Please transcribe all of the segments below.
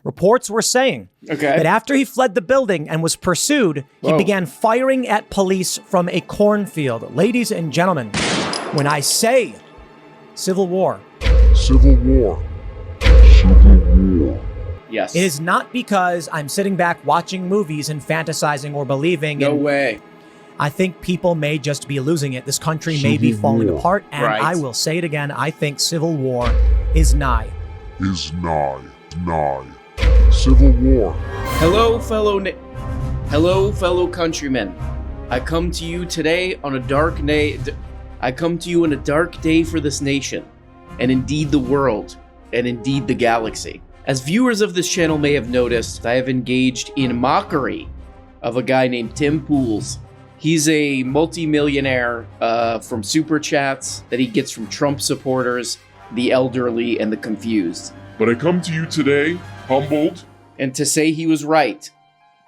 Reports were saying that after he fled the building and was pursued, he began firing at police from a cornfield. Ladies and gentlemen, when I say civil war, yes, it is not because I'm sitting back watching movies and fantasizing or believing. No way. I think people may just be losing it. This country may be falling apart, and I will say it again. I think civil war is nigh. Civil war. Hello, fellow countrymen. I come to you today on a dark day. I come to you on a dark day for this nation, and indeed the world, and indeed the galaxy. As viewers of this channel may have noticed, I have engaged in mockery of a guy named Tim Pools. He's a multi-millionaire from super chats that he gets from Trump supporters, the elderly, and the confused. But I come to you today, humbled, and to say he was right.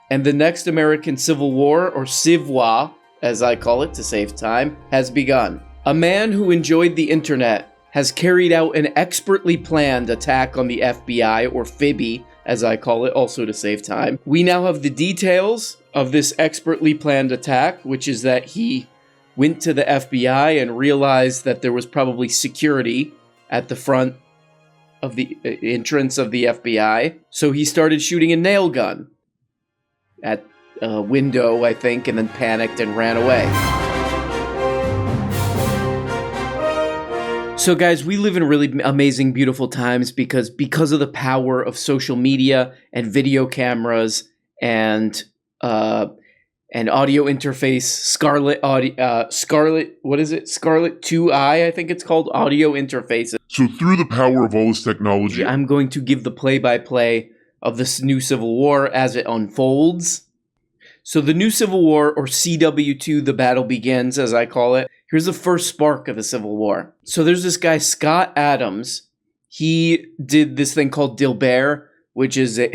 And the next American Civil War, or Civwa, as I call it to save time, has begun. A man who enjoyed the internet has carried out an expertly planned attack on the FBI, or FIBI, as I call it, also to save time. We now have the details of this expertly planned attack, which is that he went to the FBI and realized that there was probably security at the front of the entrance of the FBI. So he started shooting a nail gun at a window, I think, and then panicked and ran away. So guys, we live in really amazing, beautiful times because of the power of social media and video cameras and audio interface, Scarlet, what is it? Scarlet 2i, I think it's called, audio interfaces. So through the power of all this technology, I'm going to give the play-by-play of this new Civil War as it unfolds. So the new Civil War, or CW2, the battle begins, as I call it. Here's the first spark of the Civil War. So there's this guy, Scott Adams. He did this thing called Dilbert, which is a...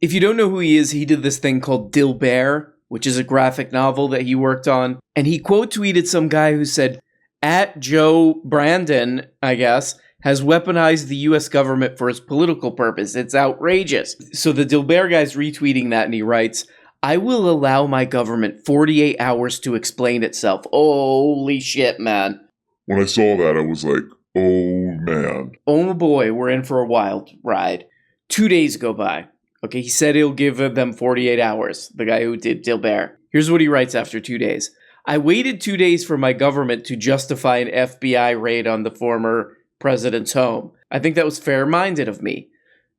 If you don't know who he is, he did this thing called Dilbert, which is a graphic novel that he worked on. And he quote tweeted some guy who said, at Joe Brandon, I guess, has weaponized the U.S. government for his political purpose. It's outrageous. So the Dilbert guy's retweeting that, and he writes, I will allow my government 48 hours to explain itself. Holy shit, man. When I saw that, I was like, oh, man. Oh, boy, we're in for a wild ride. 2 days go by. Okay, he said he'll give them 48 hours, the guy who did Dilbert. Here's what he writes after 2 days. I waited 2 days for my government to justify an FBI raid on the former president's home. I think that was fair-minded of me.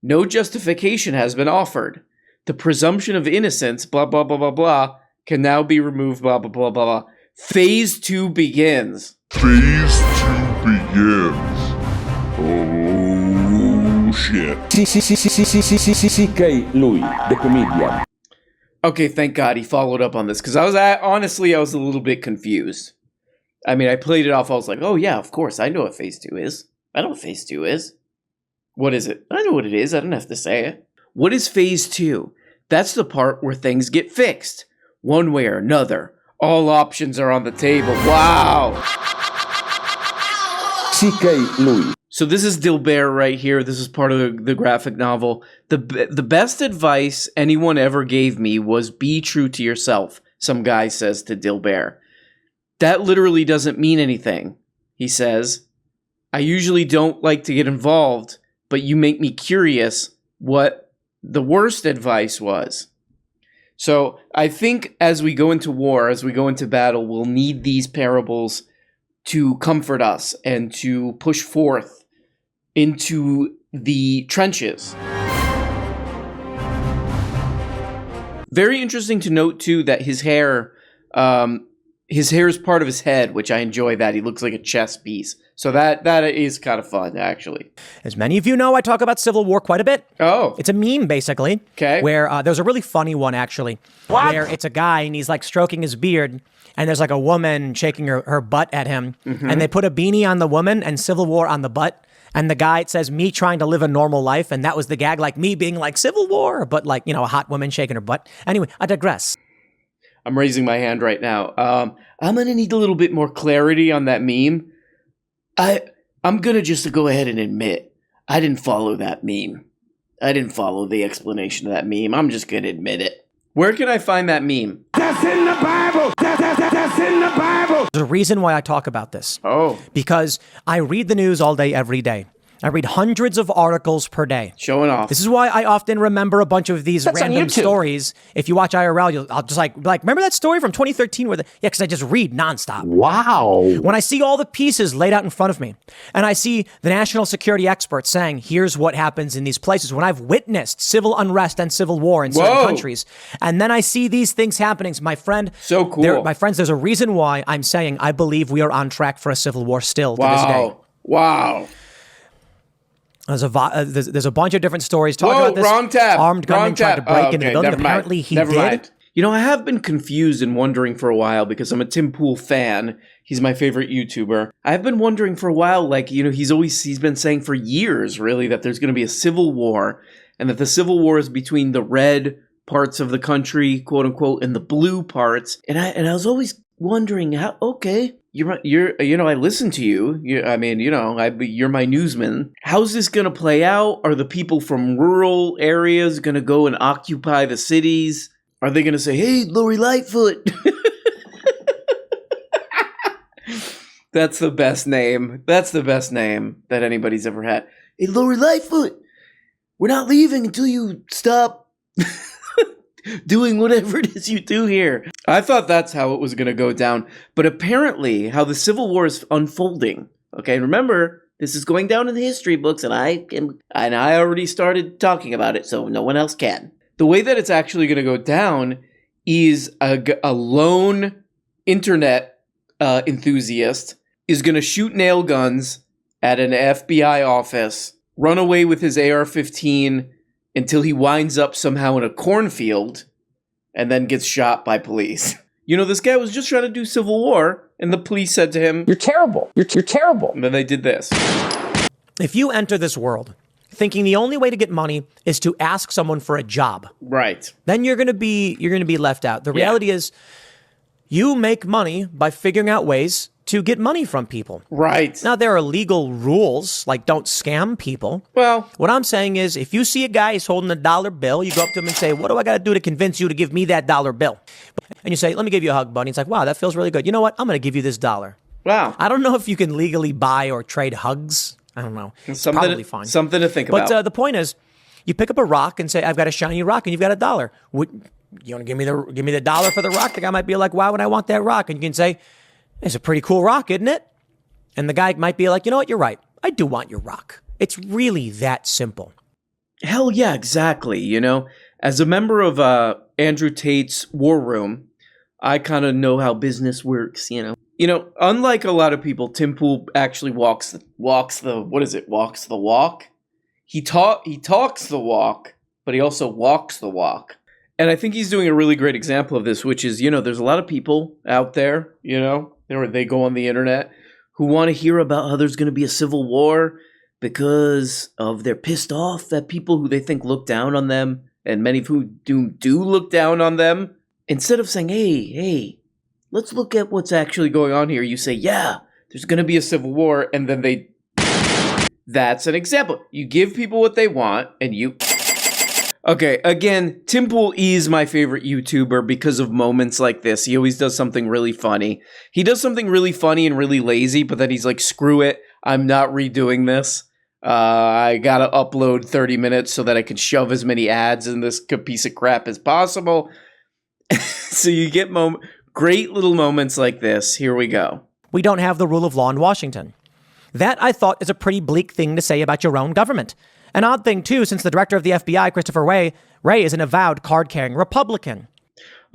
No justification has been offered. The presumption of innocence, blah, blah, blah, blah, blah, can now be removed, blah, blah, blah, blah, blah. Phase 2 begins. Phase 2 begins. Oh, shit. CK Louis, the comedian. Okay, thank God he followed up on this, because I was a little bit confused. I mean, I played it off, I was like, oh yeah, of course, I know what Phase 2 is. I know what Phase 2 is. What is it? I know what it is, I don't have to say it. What is Phase 2? That's the part where things get fixed. One way or another. All options are on the table. Wow! CK Louis. So this is Dilbert right here. This is part of the graphic novel. The best advice anyone ever gave me was be true to yourself, some guy says to Dilbert. That literally doesn't mean anything, he says. I usually don't like to get involved, but you make me curious what the worst advice was. So I think as we go into war, as we go into battle, we'll need these parables to comfort us and to push forth into the trenches. Very interesting to note, too, that his hair is part of his head, which I enjoy that. He looks like a chess piece. So that is kind of fun, actually. As many of you know, I talk about Civil War quite a bit. Oh. It's a meme, basically. Okay. Where there's a really funny one, actually. What? Where it's a guy, and he's, like, stroking his beard, and there's, like, a woman shaking her butt at him. Mm-hmm. And they put a beanie on the woman and Civil War on the butt. And the guy, it says, me trying to live a normal life. And that was the gag, like me being like Civil War, but like, you know, a hot woman shaking her butt. Anyway, I digress. I'm raising my hand right now. I'm going to need a little bit more clarity on that meme. I'm going to just go ahead and admit, I didn't follow that meme. I didn't follow the explanation of that meme. I'm just going to admit it. Where can I find that meme? That's in the Bible. That's in the Bible. There's a reason why I talk about this. Oh. Because I read the news all day, every day. I read hundreds of articles per day. Showing off. This is why I often remember a bunch of these random stories. If you watch IRL, I'll just like, remember that story from 2013 where because I just read nonstop. Wow. When I see all the pieces laid out in front of me, and I see the national security experts saying, here's what happens in these places, when I've witnessed civil unrest and civil war in certain countries, and then I see these things happening, my friend, so cool. My friends, there's a reason why I'm saying I believe we are on track for a civil war still to this day. Wow. There's a bunch of different stories talking about this. Wrong tab. Armed gunman tried to break into the building. Apparently he did. Mind. You know, I have been confused and wondering for a while because I'm a Tim Pool fan. He's my favorite YouTuber. I've been wondering for a while, like, you know, he's been saying for years, really, that there's going to be a civil war and that the civil war is between the red parts of the country, quote unquote, and the blue parts. And I was always wondering how, okay, you're I listen to you. You're my newsman. How's this going to play out? Are the people from rural areas going to go and occupy the cities? Are they going to say, hey, Lori Lightfoot? That's the best name. That's the best name that anybody's ever had. Hey, Lori Lightfoot, we're not leaving until you stop doing whatever it is you do here. I thought that's how it was going to go down. But apparently, how the Civil War is unfolding. Okay, remember, this is going down in the history books, and I already started talking about it, so no one else can. The way that it's actually going to go down is a lone internet enthusiast is going to shoot nail guns at an FBI office, run away with his AR-15 until he winds up somehow in a cornfield and then gets shot by police. You know, this guy was just trying to do civil war, and the police said to him, "You're terrible. You're terrible." And then they did this. If you enter this world thinking the only way to get money is to ask someone for a job, right, then you're going to be left out. The reality is you make money by figuring out ways to get money from people. Right. Now, there are legal rules, like don't scam people. Well, what I'm saying is if you see a guy who's holding a dollar bill, you go up to him and say, what do I got to do to convince you to give me that dollar bill? And you say, let me give you a hug, buddy. It's like, wow, that feels really good. You know what? I'm going to give you this $1. Wow. I don't know if you can legally buy or trade hugs. I don't know. It's probably fine. Something to think about. But the point is, you pick up a rock and say, I've got a shiny rock, and you've got $1. You want to give me the $1 for the rock? The guy might be like, why would I want that rock? And you can say, it's a pretty cool rock, isn't it? And the guy might be like, you know what? You're right. I do want your rock. It's really that simple. Hell yeah, exactly. You know, as a member of Andrew Tate's War Room, I kind of know how business works, you know. You know, unlike a lot of people, Tim Pool actually walks the walk. He talks the walk, but he also walks the walk. And I think he's doing a really great example of this, which is, you know, there's a lot of people out there, you know, they go on the internet who want to hear about how there's going to be a civil war because they're pissed off at people who they think look down on them, and many of who do look down on them. Instead of saying, hey, let's look at what's actually going on here, you say, yeah, there's going to be a civil war, and then that's an example. You give people what they want, and you... Okay, again, Tim Pool is my favorite YouTuber because of moments like this. He always does something really funny. He does something really funny and really lazy, but then he's like, screw it, I'm not redoing this. I gotta upload 30 minutes so that I can shove as many ads in this piece of crap as possible. So you get great little moments like this. Here we go. We don't have the rule of law in Washington. That, I thought, is a pretty bleak thing to say about your own government. An odd thing, too, since the director of the FBI, Christopher Wray, is an avowed card-carrying Republican.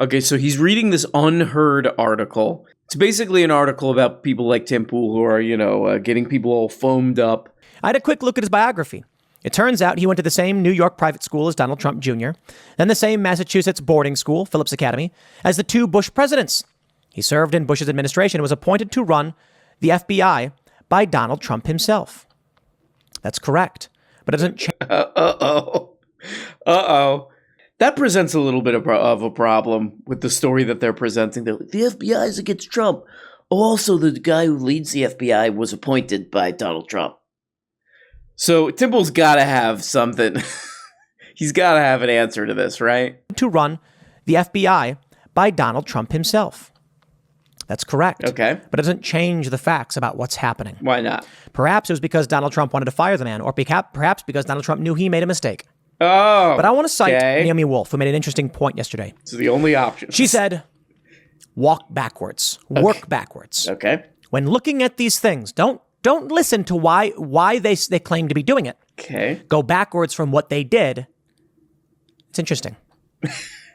Okay, so he's reading this unheard article. It's basically an article about people like Tim Pool who are, getting people all foamed up. I had a quick look at his biography. It turns out he went to the same New York private school as Donald Trump Jr., then the same Massachusetts boarding school, Phillips Academy, as the 2 Bush presidents. He served in Bush's administration and was appointed to run the FBI by Donald Trump himself. That's correct. But it doesn't change. Uh-oh. That presents a little bit of a problem with the story that they're presenting. The FBI is against Trump. Oh, also, the guy who leads the FBI was appointed by Donald Trump. So Tim Pool's got to have something. He's got to have an answer to this, right? To run the FBI by Donald Trump himself. That's correct. Okay. But it doesn't change the facts about what's happening. Why not? Perhaps it was because Donald Trump wanted to fire the man, or perhaps because Donald Trump knew he made a mistake. Oh, but I want to cite okay. Naomi Wolf, who made an interesting point yesterday. It's the only option. She said, walk backwards, work backwards. Okay. When looking at these things, don't listen to why they claim to be doing it. Okay. Go backwards from what they did. It's interesting.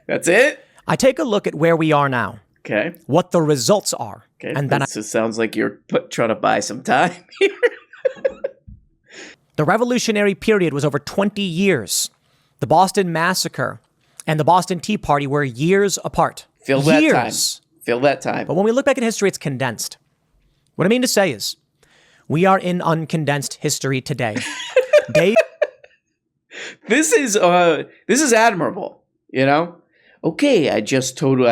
That's it? I take a look at where we are now. Okay. What the results are. Okay. And then it sounds like you're trying to buy some time here. The revolutionary period was over 20 years. The Boston Massacre and the Boston Tea Party were years apart. Fill that time. Fill that time. But when we look back in history, it's condensed. What I mean to say is, we are in uncondensed history today. This is admirable, you know? Okay, I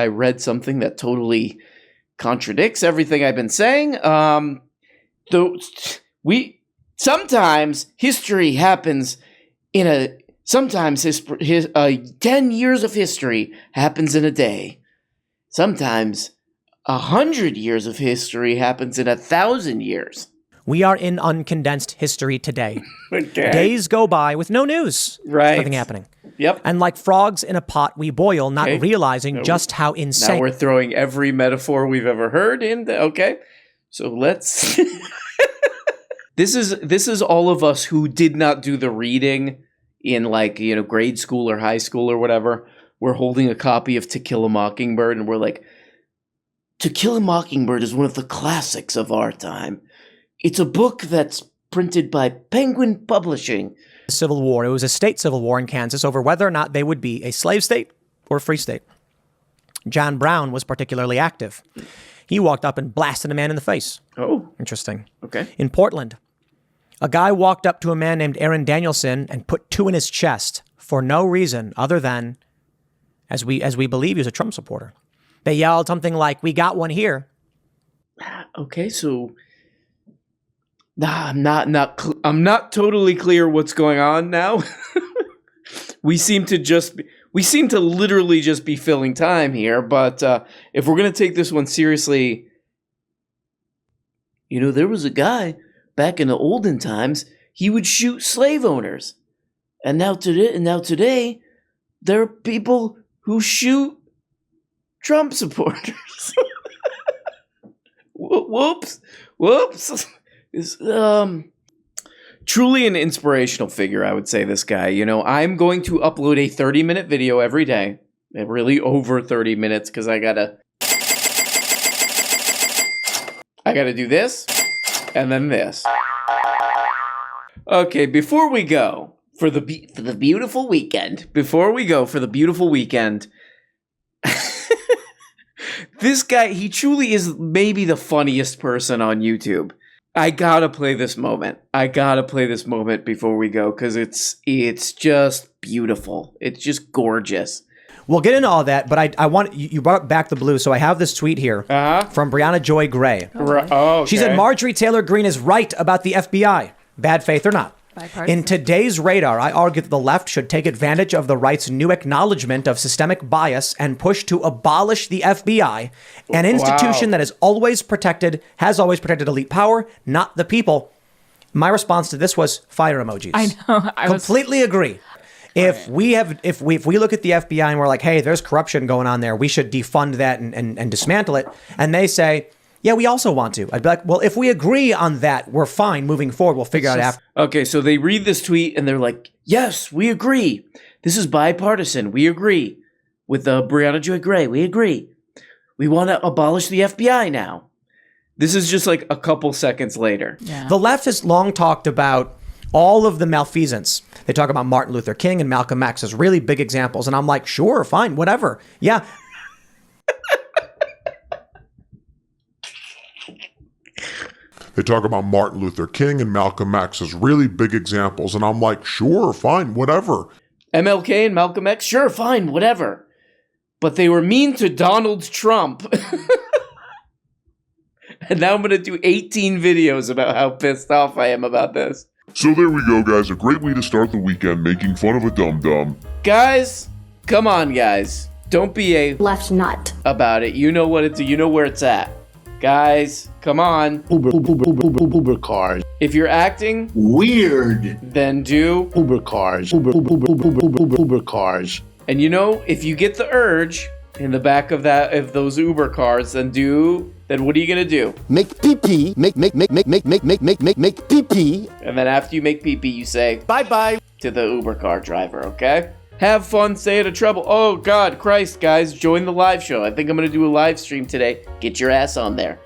read something that totally contradicts everything I've been saying. Sometimes history happens in 10 years of history happens in a day. Sometimes 100 years of history happens in 1,000 years. We are in uncondensed history today. Okay. Days go by with no news. Right. Nothing happening. Yep. And like frogs in a pot, we boil, not realizing just how Now insane. we're throwing every metaphor we've ever heard in. Okay. So let's... This is all of us who did not do the reading in grade school or high school or whatever. We're holding a copy of To Kill a Mockingbird and we're like, To Kill a Mockingbird is one of the classics of our time. It's a book that's printed by Penguin Publishing. Civil War. It was a state civil war in Kansas over whether or not they would be a slave state or a free state. John Brown was particularly active. He walked up and blasted a man in the face. Oh. Interesting. Okay. In Portland, a guy walked up to a man named Aaron Danielson and put 2 in his chest for no reason other than, as we believe, he was a Trump supporter. They yelled something like, "We got one here." Okay, so I'm not totally clear what's going on now. We seem to literally just be filling time here, but if we're going to take this one seriously, there was a guy back in the olden times, he would shoot slave owners. And now today, there are people who shoot Trump supporters. Whoops. Is truly an inspirational figure, I would say, this guy. I'm going to upload a 30-minute video every day. Really over 30 minutes, because I gotta do this and then this. Okay, before we go for the beautiful weekend, this guy, he truly is maybe the funniest person on YouTube. I gotta play this moment before we go, because it's just beautiful. It's just gorgeous. We'll get into all that, but I want you brought back the blue, so I have this tweet here from Brianna Joy Gray. Okay. She said, Marjorie Taylor Greene is right about the FBI, bad faith or not. Bipartisan. In today's radar, I argue that the left should take advantage of the right's new acknowledgement of systemic bias and push to abolish the FBI, an institution that has always protected elite power, not the people. My response to this was fire emojis. I know. Completely agree. If we look at the FBI and we're like, hey, there's corruption going on there, we should defund that and dismantle it. And they say, yeah, we also want to. I'd be like, well, if we agree on that, we're fine moving forward. We'll figure out after. Okay, so they read this tweet and they're like, yes, we agree. This is bipartisan. We agree. With Brianna Joy Gray, we agree. We want to abolish the FBI now. This is just like a couple seconds later. Yeah. The left has long talked about all of the malfeasance. They talk about Martin Luther King and Malcolm X as really big examples. And I'm like, sure, fine, whatever. Yeah. They talk about Martin Luther King and Malcolm X as really big examples, and I'm like, sure, fine, whatever. MLK and Malcolm X, sure, fine, whatever. But they were mean to Donald Trump. And now I'm going to do 18 videos about how pissed off I am about this. So there we go, guys. A great way to start the weekend, making fun of a dum-dum. Guys, come on, guys. Don't be a left nut about it. You know what it's. You know where it's at. Guys, come on. Uber cars. If you're acting Weird. then do. Uber cars. Uber cars. And you know, if you get the urge in the back of those Uber cars, then what are you gonna do? Make pee-pee. Make pee-pee. And then after you make pee-pee, you say bye-bye to the Uber car driver, okay? Have fun, stay out of trouble. Oh, God, Christ, guys, join the live show. I think I'm going to do a live stream today. Get your ass on there.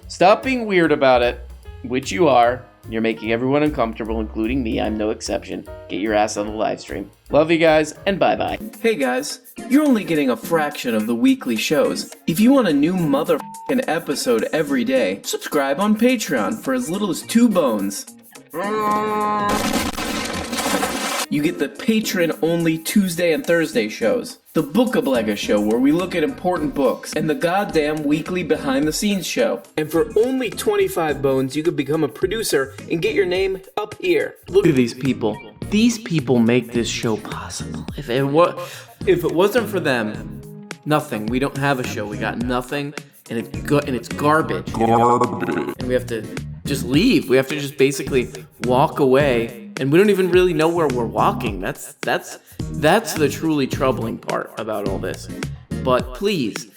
Stop being weird about it, which you are. You're making everyone uncomfortable, including me. I'm no exception. Get your ass on the live stream. Love you guys, and bye-bye. Hey, guys, you're only getting a fraction of the weekly shows. If you want a new motherfucking episode every day, subscribe on Patreon for as little as 2 bones. You get the patron-only Tuesday and Thursday shows, the Bookablega show where we look at important books, and the goddamn weekly behind-the-scenes show. And for only 25 bones, you could become a producer and get your name up here. Look at these people. These people make this show possible. If it wasn't for them, nothing. We don't have a show. We got nothing, and it's garbage. And we have to just leave. We have to just basically walk away. And we don't even really know where we're walking. That's the truly troubling part about all this. But please,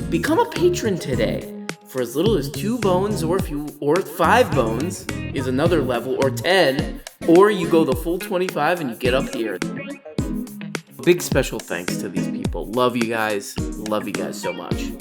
become a patron today for as little as 2 bones, or 5 bones is another level, or 10, or you go the full 25 and you get up here. Big special thanks to these people. Love you guys. Love you guys so much.